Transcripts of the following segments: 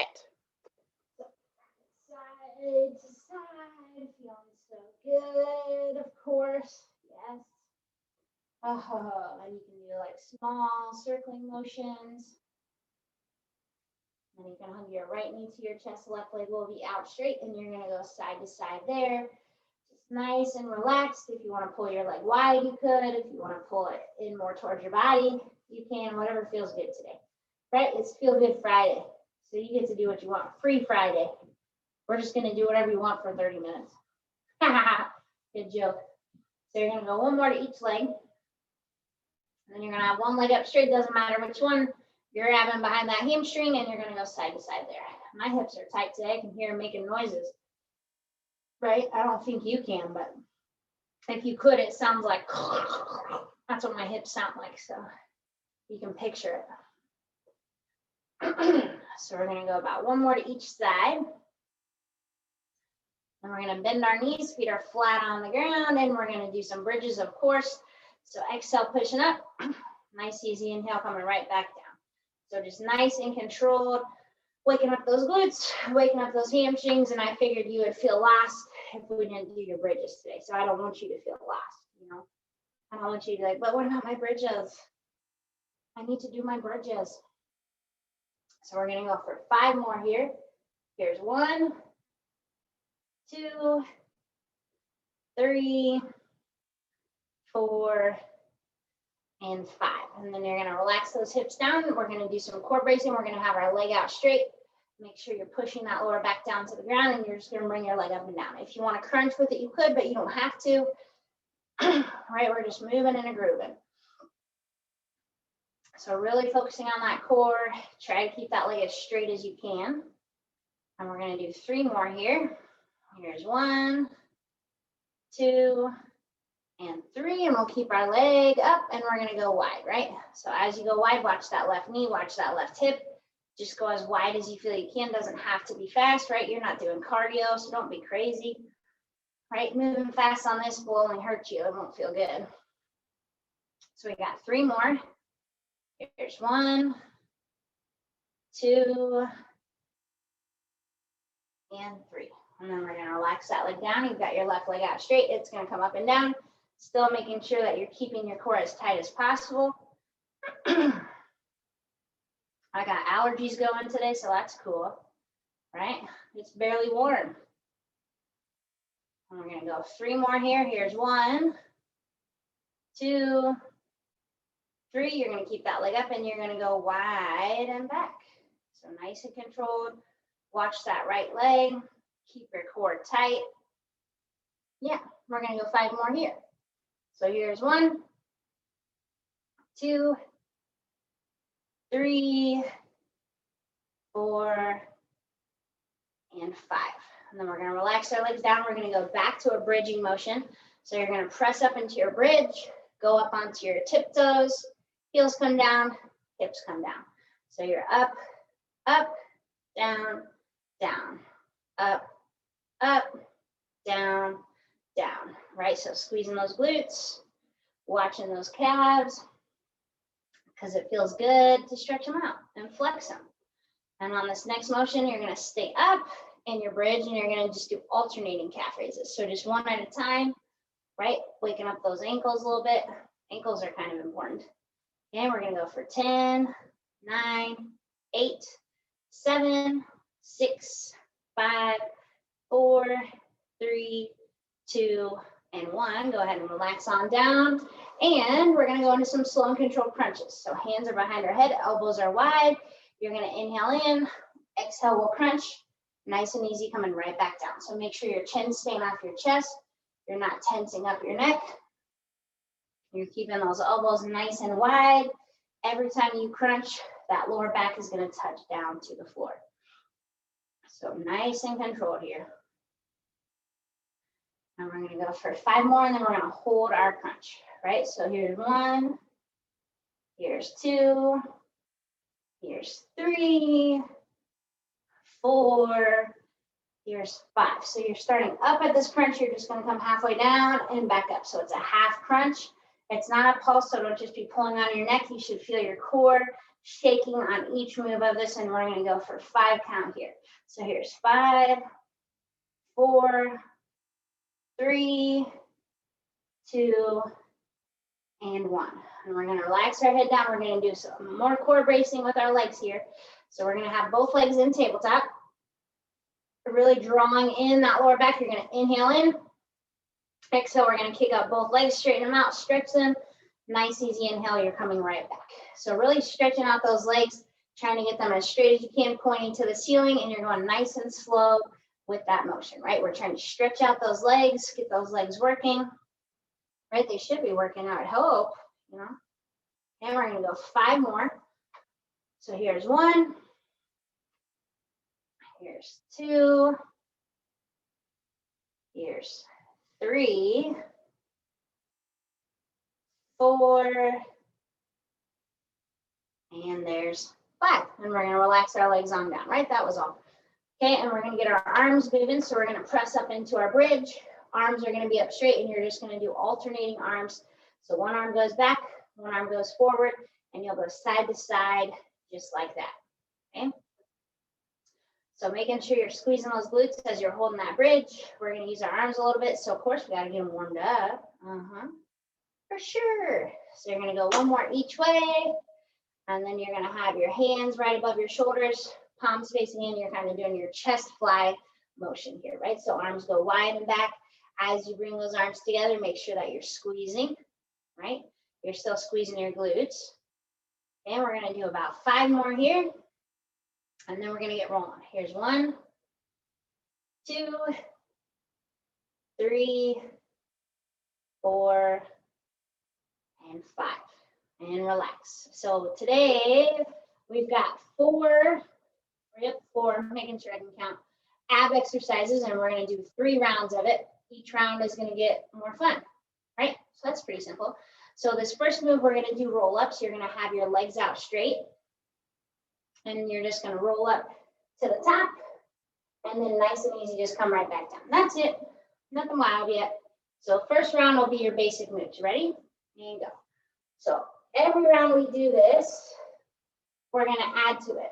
it. Side to side, feeling so good, of course. Yes. Oh, and you can do like small circling motions. And you can hug your right knee to your chest, left leg will be out straight, and you're gonna go side to side there. Just nice and relaxed. If you want to pull your leg wide, you could. If you want to pull it in more towards your body, you can, whatever feels good today. Right? It's Feel Good Friday. So you get to do what you want. Free Friday. We're just gonna do whatever you want for 30 minutes. Good joke. So you're gonna go one more to each leg. And then you're gonna have one leg up straight, doesn't matter which one. You're grabbing behind that hamstring and you're gonna go side to side there. My hips are tight today. I can hear them making noises. Right? I don't think you can, but if you could, it sounds like that's what my hips sound like. So you can picture it. So we're gonna go about one more to each side. And we're gonna bend our knees, feet are flat on the ground, and we're gonna do some bridges, of course. So exhale, pushing up. Nice, easy inhale, coming right back down. So just nice and controlled, waking up those glutes, waking up those hamstrings, and I figured you would feel lost if we didn't do your bridges today. So I don't want you to feel lost, you know. I don't want you to be like, but what about my bridges? I need to do my bridges. So we're gonna go for 5 more here. Here's 1, 2, 3, 4, and 5. And then you're gonna relax those hips down. We're gonna do some core bracing. We're gonna have our leg out straight. Make sure you're pushing that lower back down to the ground, and you're just gonna bring your leg up and down. If you wanna crunch with it, you could, but you don't have to. Right, we're just moving and grooving. So really focusing on that core. Try to keep that leg as straight as you can. And we're gonna do 3 more here. Here's 1, 2, and 3, and we'll keep our leg up, and we're gonna go wide, right? So as you go wide, watch that left knee, watch that left hip. Just go as wide as you feel you can. Doesn't have to be fast, right? You're not doing cardio, so don't be crazy, right? Moving fast on this will only hurt you. It won't feel good. So we got 3 more. Here's 1, 2, and 3. And then we're gonna relax that leg down. You've got your left leg out straight. It's gonna come up and down. Still making sure that you're keeping your core as tight as possible. I got allergies going today, so that's cool, right? It's barely warm. And we're gonna go 3 more here. Here's 1, 2, 3. You're gonna keep that leg up, and you're gonna go wide and back. So nice and controlled. Watch that right leg. Keep your core tight. Yeah, we're gonna go 5 more here. So here's 1, 2, 3, 4, and 5. And then we're gonna relax our legs down. We're gonna go back to a bridging motion. So you're gonna press up into your bridge, go up onto your tiptoes, heels come down, hips come down. So you're up, up, down, down, up, up, down, down, right? So squeezing those glutes, watching those calves, because it feels good to stretch them out and flex them. And on this next motion, you're gonna stay up in your bridge, and you're gonna just do alternating calf raises. So just one at a time, right? Waking up those ankles a little bit. Ankles are kind of important. And we're gonna go for 10, 9, 8, 7, 6, 5, 4, 3, 2, and 1. Go ahead and relax on down. And we're gonna go into some slow and controlled crunches. So hands are behind our head, elbows are wide. You're gonna inhale in, exhale, we'll crunch. Nice and easy, coming right back down. So make sure your chin's staying off your chest. You're not tensing up your neck. You're keeping those elbows nice and wide. Every time you crunch, that lower back is gonna touch down to the floor. So nice and controlled here. And we're gonna go for 5 more, and then we're gonna hold our crunch, right? So here's 1, here's 2, here's 3, 4, here's 5. So you're starting up at this crunch, you're just gonna come halfway down and back up. So it's a half crunch. It's not a pulse, so don't just be pulling on your neck. You should feel your core shaking on each move of this, and we're going to go for 5 count here. So here's 5, 4, 3, 2, and 1. And we're going to relax our head down. We're going to do some more core bracing with our legs here. So we're going to have both legs in tabletop. Really drawing in that lower back. You're going to inhale in. Exhale, we're going to kick up both legs, straighten them out, stretch them. Nice, easy inhale, you're coming right back. So really stretching out those legs, trying to get them as straight as you can, pointing to the ceiling, and you're going nice and slow with that motion, right? We're trying to stretch out those legs, get those legs working, right? They should be working, I would hope, you know. And we're going to go 5 more. So here's 1. Here's 2. Here's 3, 4, and there's 5. And we're going to relax our legs on down, right? That was all. Okay, and we're going to get our arms moving. So we're going to press up into our bridge. Arms are going to be up straight, and you're just going to do alternating arms. So one arm goes back, one arm goes forward, and you'll go side to side just like that. Okay? So making sure you're squeezing those glutes as you're holding that bridge. We're going to use our arms a little bit. So, of course, we got to get them warmed up. For sure. So you're going to go 1 more each way. And then you're going to have your hands right above your shoulders, palms facing in. You're kind of doing your chest fly motion here, right? So arms go wide and back. As you bring those arms together, make sure that you're squeezing, right? You're still squeezing your glutes. And we're going to do about 5 more here. And then we're going to get rolling. Here's 1, 2, 3, 4, and 5. And relax. So today we've got 4, making sure I can count, ab exercises, and we're going to do 3 rounds of it. Each round is going to get more fun, right? So that's pretty simple. So this first move, we're going to do roll-ups. You're going to have your legs out straight. And you're just going to roll up to the top, and then nice and easy, just come right back down. That's it. Nothing wild yet. So first round will be your basic moves. Ready? And go. So every round we do this, we're going to add to it.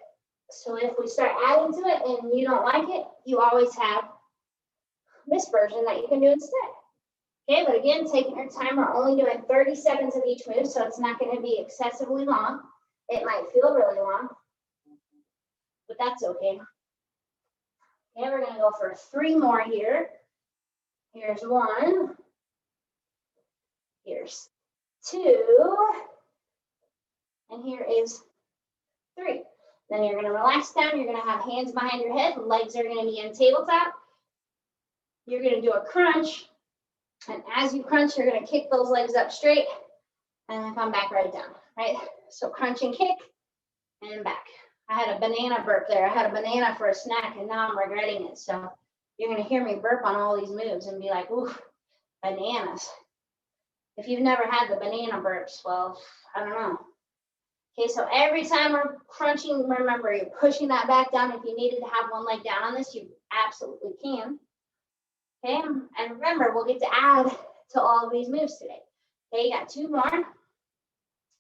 So if we start adding to it and you don't like it, you always have this version that you can do instead. Okay, but again, taking your time, we're only doing 30 seconds of each move, so it's not going to be excessively long. It might feel really long, but that's okay. Okay, we're going to go for 3 more here. Here's 1. Here's 2. And here is 3. Then you're going to relax down. You're going to have hands behind your head. Legs are going to be in tabletop. You're going to do a crunch. And as you crunch, you're going to kick those legs up straight and then come back right down, right? So crunch and kick and back. I had a banana burp there. I had a banana for a snack, and now I'm regretting it. So you're going to hear me burp on all these moves and be like, ooh, bananas. If you've never had the banana burps, well, I don't know. Okay, so every time we're crunching, remember, you're pushing that back down. If you needed to have one leg down on this, you absolutely can. Okay, and remember, we'll get to add to all of these moves today. Okay, you got 2 more.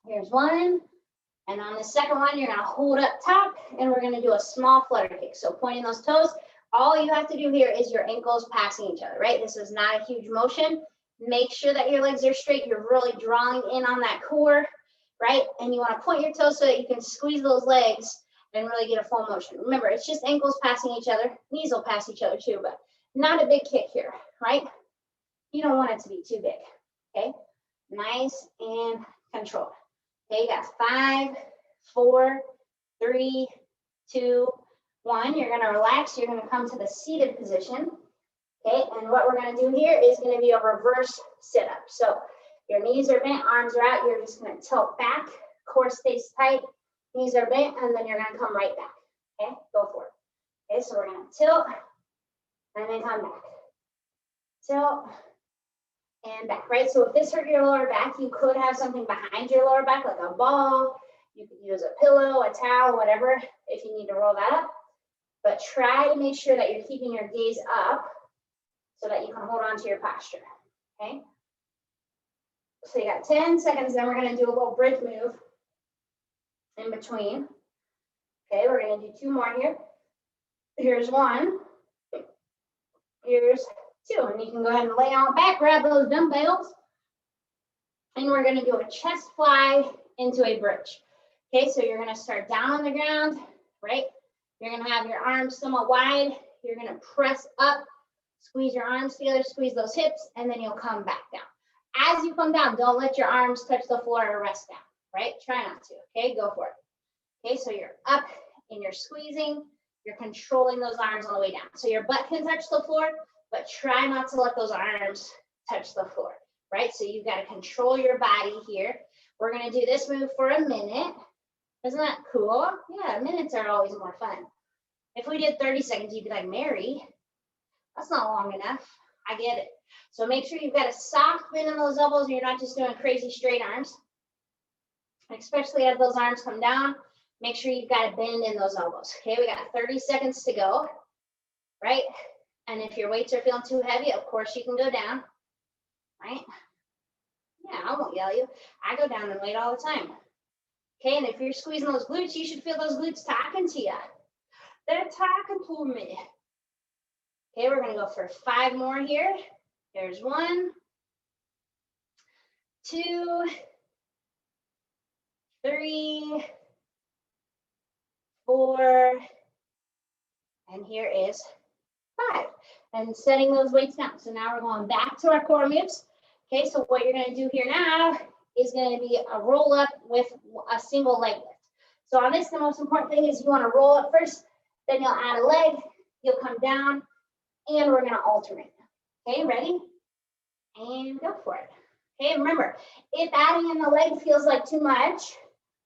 Here's 1. And on the second one, you're going to hold up top, and we're going to do a small flutter kick. So pointing those toes, all you have to do here is your ankles passing each other, right? This is not a huge motion. Make sure that your legs are straight. You're really drawing in on that core, right? And you want to point your toes so that you can squeeze those legs and really get a full motion. Remember, it's just ankles passing each other. Knees will pass each other too, but not a big kick here, right? You don't want it to be too big, okay? Nice and controlled. Okay, you got 5, 4, 3, 2, 1. You're going to relax. You're going to come to the seated position. Okay, and what we're going to do here is going to be a reverse sit-up. So your knees are bent, arms are out. You're just going to tilt back. Core stays tight. Knees are bent, and then you're going to come right back. Okay, go for it. Okay, so we're going to tilt and then come back. Tilt and back, right? So if this hurt your lower back, you could have something behind your lower back, like a ball. You could use a pillow, a towel, whatever, if you need to roll that up. But try to make sure that you're keeping your gaze up so that you can hold on to your posture, okay? So you got 10 seconds, then we're going to do a little bridge move. in between. Okay, we're gonna do 2 more here. Here's 1. Here's 2. And you can go ahead and lay on back, grab those dumbbells. And we're gonna do a chest fly into a bridge. Okay, so you're gonna start down on the ground, right? You're gonna have your arms somewhat wide. You're gonna press up, squeeze your arms together, squeeze those hips, and then you'll come back down. As you come down, don't let your arms touch the floor or rest down, right? Try not to, okay? Go for it. Okay, so you're up and you're squeezing. You're controlling those arms on the way down. So your butt can touch the floor, but try not to let those arms touch the floor, right? So you've got to control your body here. We're gonna do this move for a minute. Isn't that cool? Yeah, minutes are always more fun. If we did 30 seconds, you'd be like, Mary, that's not long enough. I get it. So make sure you've got a soft bend in those elbows and you're not just doing crazy straight arms. Especially as those arms come down, make sure you've got a bend in those elbows. Okay, we got 30 seconds to go, right? And if your weights are feeling too heavy, of course you can go down, right? Yeah, I won't yell at you. I go down and weight all the time. Okay, and if you're squeezing those glutes, you should feel those glutes talking to you. They're talking to me. Okay, we're gonna go for 5 more here. There's 1, 2, 3, 4, and here is 5. And setting those weights down. So now we're going back to our core moves. Okay, so what you're gonna do here now is gonna be a roll up with a single leg lift. So on this, the most important thing is you wanna roll up first, then you'll add a leg, you'll come down, and we're gonna alternate. Okay, ready? And go for it. Okay, remember, if adding in the leg feels like too much,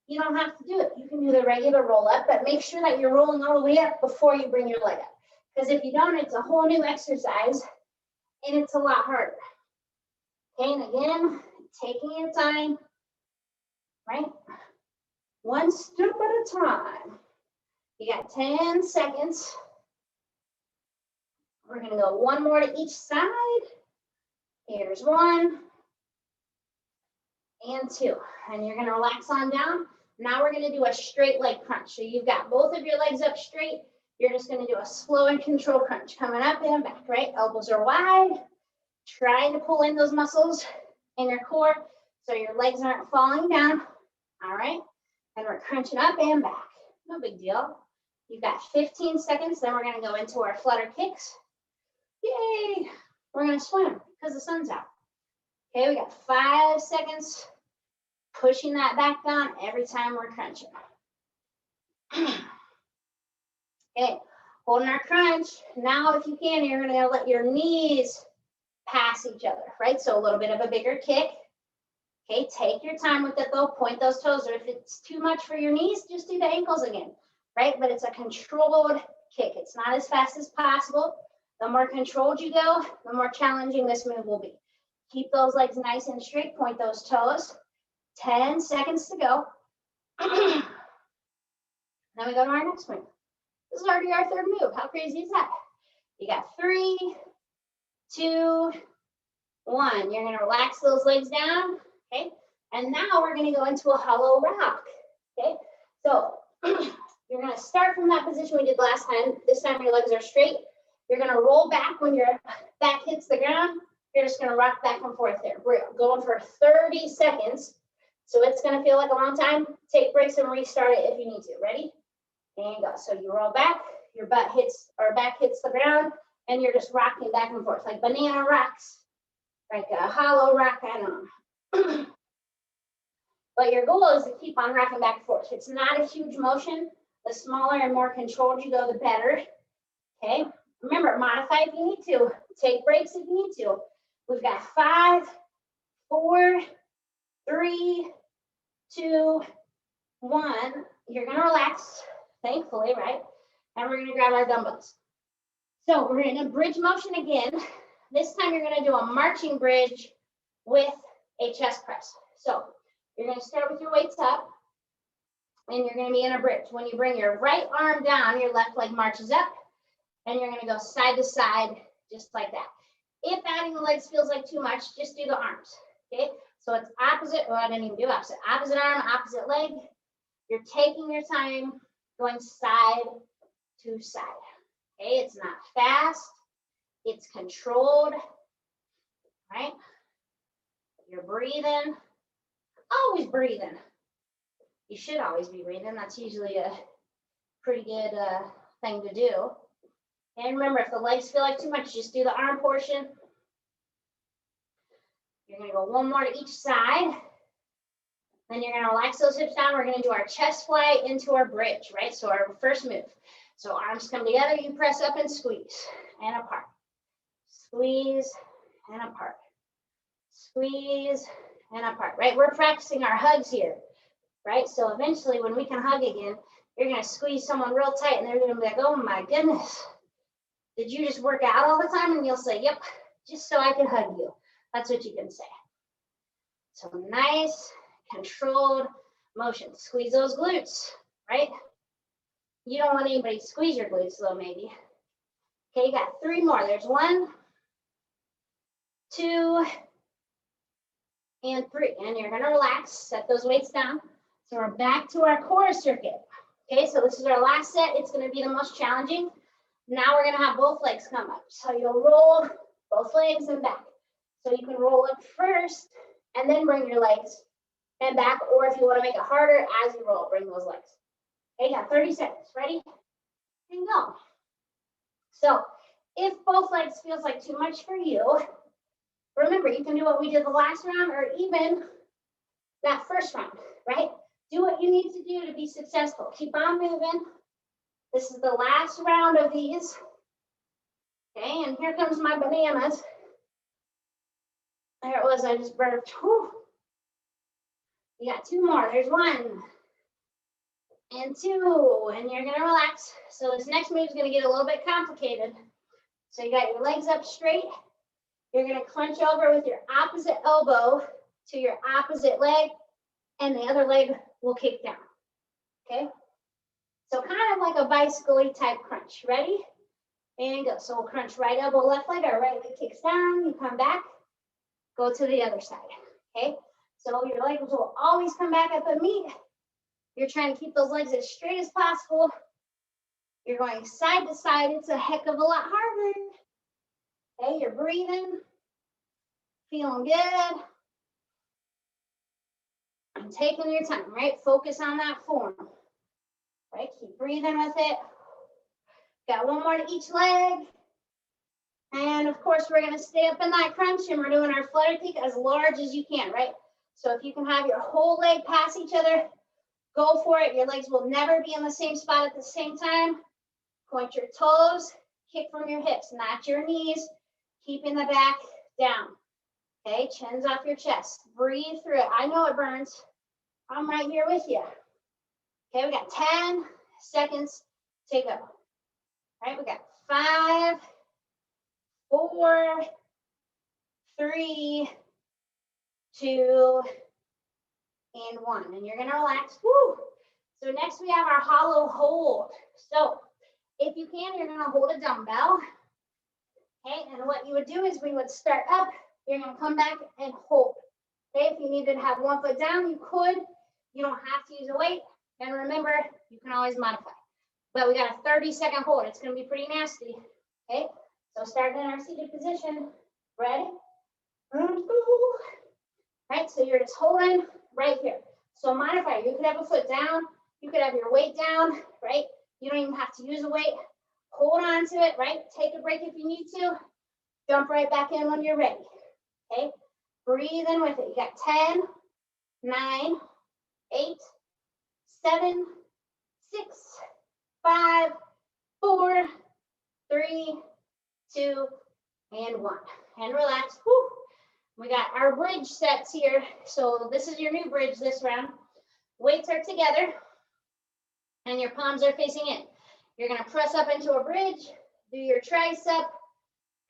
you don't have to do it. You can do the regular roll up, but make sure that you're rolling all the way up before you bring your leg up. Because if you don't, it's a whole new exercise and it's a lot harder. Okay, and again, taking your time, right? One step at a time. You got 10 seconds. We're gonna go 1 more to each side. Here's 1 and 2. And you're gonna relax on down. Now we're gonna do a straight leg crunch. So you've got both of your legs up straight. You're just gonna do a slow and controlled crunch. Coming up and back, right? Elbows are wide. Trying to pull in those muscles in your core so your legs aren't falling down. All right? And we're crunching up and back. No big deal. You've got 15 seconds. Then we're gonna go into our flutter kicks. Yay! We're gonna swim because the sun's out. Okay, we got 5 seconds. Pushing that back down every time we're crunching. Okay, holding our crunch. Now, if you can, you're gonna let your knees pass each other, right? So a little bit of a bigger kick. Okay, take your time with it though. Point those toes, or if it's too much for your knees, just do the ankles again, right? But it's a controlled kick. It's not as fast as possible. The more controlled you go, the more challenging this move will be. Keep those legs nice and straight. Point those toes. 10 seconds to go. Then we go to our next move. This is already our 3rd move. How crazy is that? You got 3, 2, 1. You're gonna relax those legs down, okay? And now we're gonna go into a hollow rock, okay? So you're gonna start from that position we did last time. This time your legs are straight. You're gonna roll back when your back hits the ground. You're just gonna rock back and forth there. We're going for 30 seconds. So it's gonna feel like a long time. Take breaks and restart it if you need to. Ready? And go. So you roll back, your butt hits or back hits the ground, and you're just rocking back and forth like banana rocks, like a hollow rock, I don't know. But your goal is to keep on rocking back and forth. It's not a huge motion. The smaller and more controlled you go, the better. Okay. Remember, modify if you need to. Take breaks if you need to. We've got 5, 4, 3, 2, 1. You're gonna relax, thankfully, right? And we're gonna grab our dumbbells. So we're in a bridge motion again. This time you're gonna do a marching bridge with a chest press. So you're gonna start with your weights up, and you're gonna be in a bridge. When you bring your right arm down, your left leg marches up, and you're gonna go side to side, just like that. If adding the legs feels like too much, just do the arms, okay? So it's opposite, oh, I didn't even do opposite. Opposite arm, opposite leg. You're taking your time going side to side. Okay, it's not fast, it's controlled, right? You're breathing, always breathing. You should always be breathing. That's usually a pretty good thing to do. And remember, if the legs feel like too much, just do the arm portion. You're gonna go one more to each side. Then you're gonna relax those hips down. We're gonna do our chest fly into our bridge, right? So our first move. So arms come together, you press up and squeeze and apart. Squeeze and apart. Squeeze and apart, right? We're practicing our hugs here, right? So eventually when we can hug again, you're gonna squeeze someone real tight and they're gonna be like, oh my goodness, did you just work out all the time? And you'll say, yep, just so I can hug you. That's what you can say. So nice, controlled motion. Squeeze those glutes, right? You don't want anybody to squeeze your glutes though, maybe. Okay, you got 3 more. There's 1, 2, and 3. And you're gonna relax, set those weights down. So we're back to our core circuit. Okay, so this is our last set. It's gonna be the most challenging. Now we're gonna have both legs come up. So you'll roll both legs and back. So you can roll up first and then bring your legs and back, or if you want to make it harder, as you roll, bring those legs. Okay, you got 30 seconds. Ready? And go. So if both legs feels like too much for you, remember, you can do what we did the last round or even that first round, right? Do what you need to do to be successful. Keep on moving. This is the last round of these. Okay, and here comes my bananas. There it was, I just burped. Whew. You got 2 more. There's 1 and 2, and you're gonna relax. So this next move is gonna get a little bit complicated. So you got your legs up straight. You're gonna crunch over with your opposite elbow to your opposite leg, and the other leg will kick down. Okay? So kind of like a bicycle-y type crunch. Ready? And go. So we'll crunch right elbow, left leg. Our right leg kicks down. You come back. Go to the other side. Okay? So your legs will always come back up and meet. You're trying to keep those legs as straight as possible. You're going side to side. It's a heck of a lot harder. Okay? You're breathing. Feeling good. And taking your time, right? Focus on that form. Right? Keep breathing with it. Got 1 more to each leg. And of course, we're going to stay up in that crunch and we're doing our flutter kick as large as you can, right? So if you can have your whole leg pass each other, go for it. Your legs will never be in the same spot at the same time. Point your toes, kick from your hips, not your knees. Keeping the back down. Okay, chins off your chest. Breathe through it. I know it burns. I'm right here with you. Okay, we got 10 seconds to go. All right, we got 5, 4, 3, 2, and 1. And you're gonna relax. Woo! So next we have our hollow hold. So if you can, you're gonna hold a dumbbell. Okay, and what you would do is we would start up. You're gonna come back and hold. Okay, if you needed to have 1 foot down, you could. You don't have to use a weight. And remember, you can always modify. But we got a 30-second hold. It's gonna be pretty nasty. Okay, so starting in our seated position. Ready? Right, so you're just holding right here. So modify. You could have a foot down. You could have your weight down, right? You don't even have to use a weight. Hold on to it, right? Take a break if you need to. Jump right back in when you're ready. Okay? Breathe in with it. You got 10, 9, 8, 7, 6, 5, 4, 3, 2, and 1. And relax. Whew. We got our bridge sets here. So this is your new bridge this round. Weights are together and your palms are facing in. You're gonna press up into a bridge, do your tricep,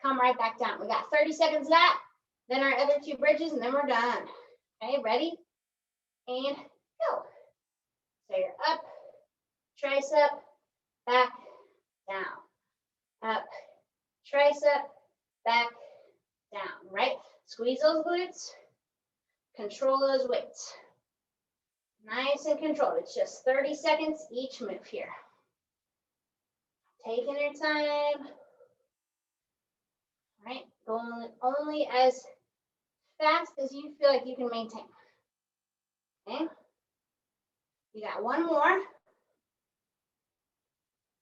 come right back down. We got 30 seconds of that, then our other 2 bridges, and then we're done. Okay, ready? And go. So you're up, tricep, back, down, up, tricep, back, down, right? Squeeze those glutes, control those weights. Nice and controlled. It's just 30 seconds each move here. Taking your time. Right? Going only as fast as you feel like you can maintain. Okay? You got one more.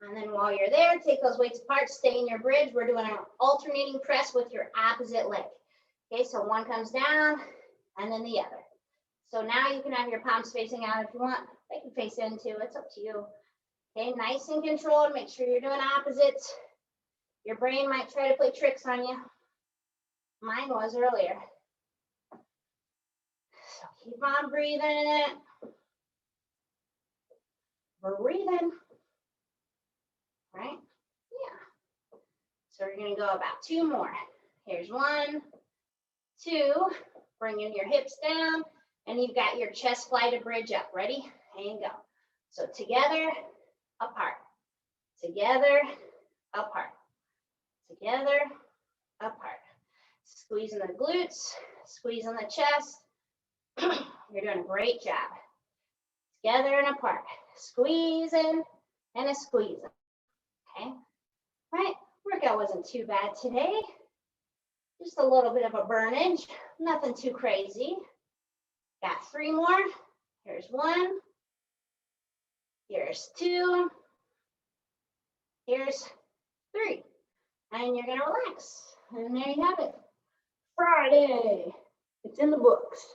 And then while you're there, take those weights apart, stay in your bridge. We're doing an alternating press with your opposite leg. Okay, so one comes down and then the other. So now you can have your palms facing out if you want. They can face in too, it's up to you. Okay, nice and controlled. Make sure you're doing opposites. Your brain might try to play tricks on you. Mine was earlier. So keep on breathing. Breathing. Right? Yeah. So we're going to go about 2 more. Here's 1, 2. Bringing your hips down. And you've got your chest fly to bridge up. Ready? And go. So together, apart. Together, apart. Together, apart. Squeezing the glutes, squeezing the chest. You're doing a great job. Together and apart. Squeezing and a squeeze. Okay. Right. Workout wasn't too bad today. Just a little bit of a burnage. Nothing too crazy. Got 3 more. Here's 1. Here's 2. Here's 3. And you're going to relax. And there you have it. Friday. It's in the books.